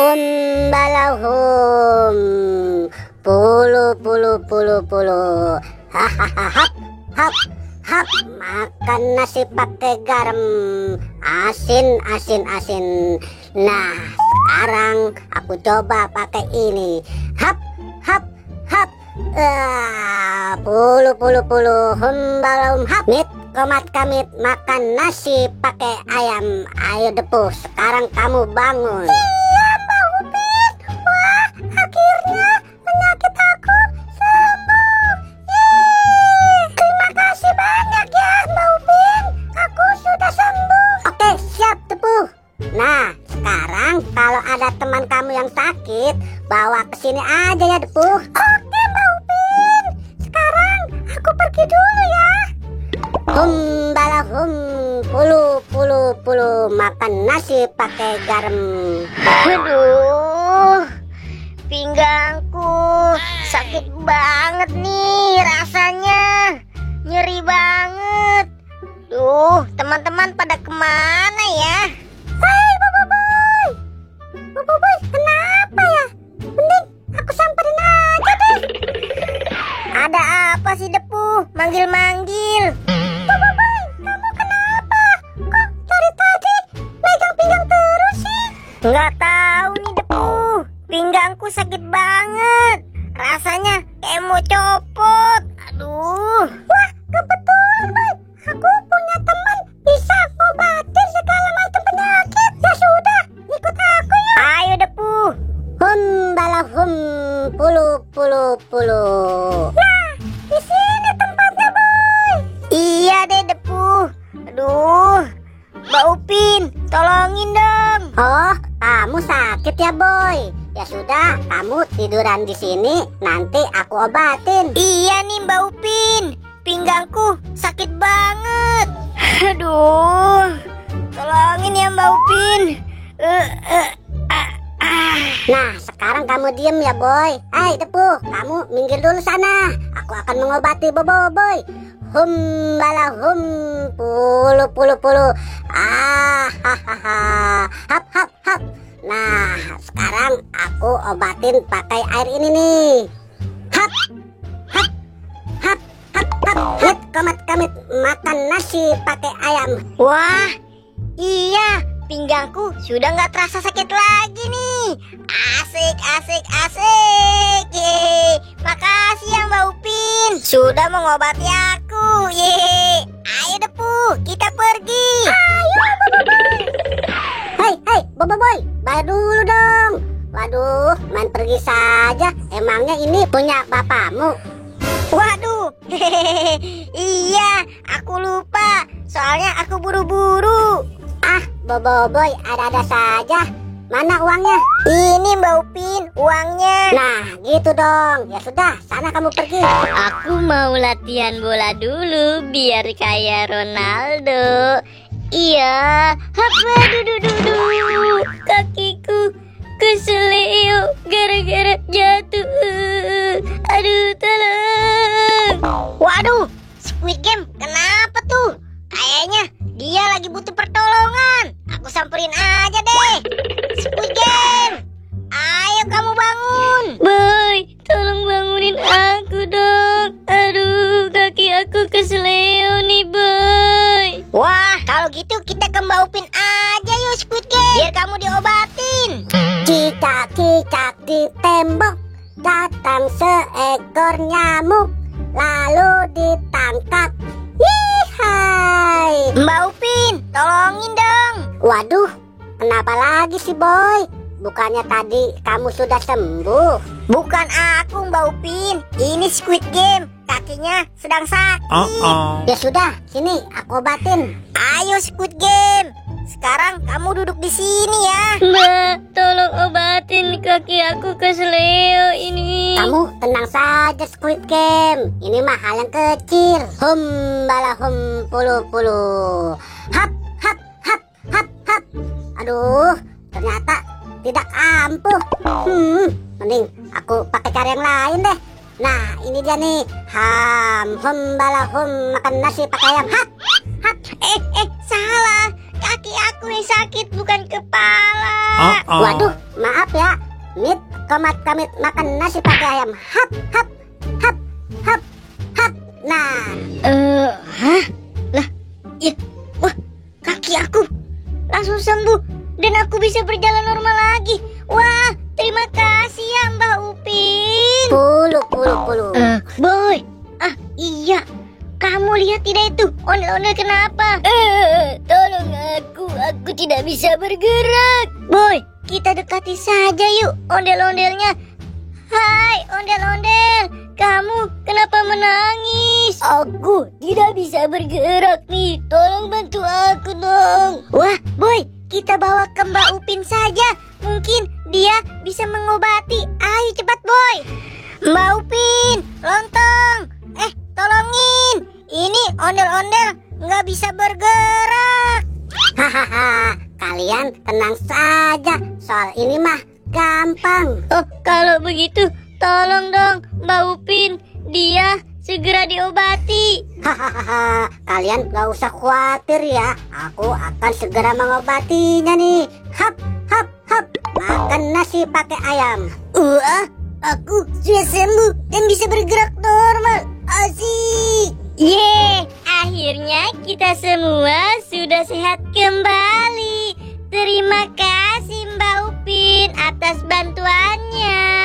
hum balahum, pulu. Hahaha, hap hap hap, makan nasi pakai garam, asin. Nah, sekarang aku coba pakai ini. Hap hap hap, pulu, hum balahum, hap. Mit komat kamit, makan nasi pakai ayam. Ayo Depu, sekarang kamu bangun. Iya Mbak Upin. Wah, akhirnya penyakit aku sembuh. Yeay, terima kasih banyak ya Mbak Upin. Aku sudah sembuh. Oke, siap Depu. Nah, sekarang kalau ada teman kamu yang sakit, bawa ke sini aja ya Depu. Oke Mbak Upin. Sekarang aku pergi dulu ya. Hum balahum, pulu, makan nasi pakai garam. Aduh, pinggangku sakit banget nih rasanya, nyeri banget. Duh, teman-teman pada kemana ya? Hai Boboiboy, kenapa ya? Mending aku samperin aja deh. Ada apa sih Depu? Manggil-manggil. Boboiboy, kamu kenapa? Kok dari tadi megang pinggang terus sih? Nggak tahu nih Depu, pinggangku sakit banget. Rasanya kayak mau copot. Aduh. Wah, kebetulan Boy, aku punya teman bisa ngobatin segala macam penyakit. Ya sudah, ikut aku ya. Ayo Depu. Hum balahum, pulu. Nah, di sini tempatnya Boy. Iya deh Depu. Aduh, Mbak Upin, tolongin dong. Oh, kamu sakit ya Boy? Ya sudah, kamu tiduran di sini, nanti aku obatin. Iya nih Mbak Upin, pinggangku sakit banget. Aduh, tolongin ya Mbak Upin. Nah, sekarang kamu diem ya Boy. Hai Depu, kamu minggir dulu sana. Aku akan mengobati Boboiboy. Hum balahum, pulu. Hap. Nah, sekarang aku obatin pakai air ini nih. Hap. Mit komat kamit, makan nasi pakai ayam. Wah, iya, pinggangku sudah nggak terasa sakit lagi nih. Asik. Yeay, makasih ya Mbak Upin sudah mengobati aku. Yeay, ayo Depu, kita pergi. Ayo Boboiboy. Hei Boboiboy, bayar dulu dong. Waduh, main pergi saja. Emangnya ini punya bapakmu? Waduh, iya, aku lupa. Soalnya aku buru-buru. Ah, Boboiboy, ada-ada saja. Mana uangnya? Ini Mbak Upin, uangnya. Nah, gitu dong. Ya sudah, sana kamu pergi. Aku mau latihan bola dulu biar kayak Ronaldo. Iya, hapa dudu, kakiku keseleo gara-gara jatuh. Aduh, tolong. Waduh, Squid Game kenapa tuh? Kayaknya dia lagi butuh pertolongan. Aku samperin aja deh. Squid Game, ayo kamu bangun. Boy, tolong bangunin aku dong. Aduh, kaki aku keseleo nih, Boy. Wah, kalau gitu kita ke Mbak Upin aja yuk Squid Game, biar kamu diobatin. Cicak di tembok, datang seekor nyamuk, lalu ditangkap. Yihai. Mbak Upin, tolongin dong. Waduh, kenapa lagi sih Boy? Bukannya tadi kamu sudah sembuh? Bukan aku Mbak Upin, ini Squid Game. Kakinya sedang sakit. Ya sudah, sini aku obatin. Ayo Squid Game, sekarang kamu duduk di sini ya. Mbak, tolong obatin kaki aku keseleo ini. Kamu tenang saja Squid Game. Ini mah hal yang kecil. Hum balahum, pulu. Hap. Aduh, ternyata tidak ampuh. Mending aku pakai cara yang lain deh. Nah, ini dia nih. Hum balahum, makan nasi pakai ayam. Hap. Salah. Kaki aku aku yang sakit, bukan kepala. Waduh, maaf ya. Mit, komat kamit makan nasi pakai ayam. Hap, hap, hap, hap, hap. Nah, Hah? Lah, ya, wah, kaki aku langsung sembuh dan aku bisa berjalan normal lagi. Wah, terima kasih ya Mbak Upin. puluh. Boy, iya, kamu lihat tidak itu ondel-ondel kenapa? Tolong aku tidak bisa bergerak. Boy, kita dekati saja yuk ondel-ondelnya. Hai ondel-ondel, kamu kenapa menangis? Aku tidak bisa bergerak nih. Tolong bantu aku dong. Wah, Boy, kita bawa ke Mbak Upin saja. Mungkin dia bisa mengobati. Ayo cepat, Boy. Mbak Upin, lontong. Tolongin. Ini ondel-ondel nggak bisa bergerak. Hahaha, kalian tenang saja. Soal ini mah gampang. Oh, kalau begitu tolong dong Mbak Upin. Dia segera diobati. Hahaha, kalian gak usah khawatir ya. Aku akan segera mengobatinya nih. Hap, hap, hap. Makan nasi pakai ayam. Wah, aku sudah sembuh dan bisa bergerak normal. Asik. Yeay, akhirnya kita semua sudah sehat kembali. Terima kasih Mbak Upin atas bantuannya.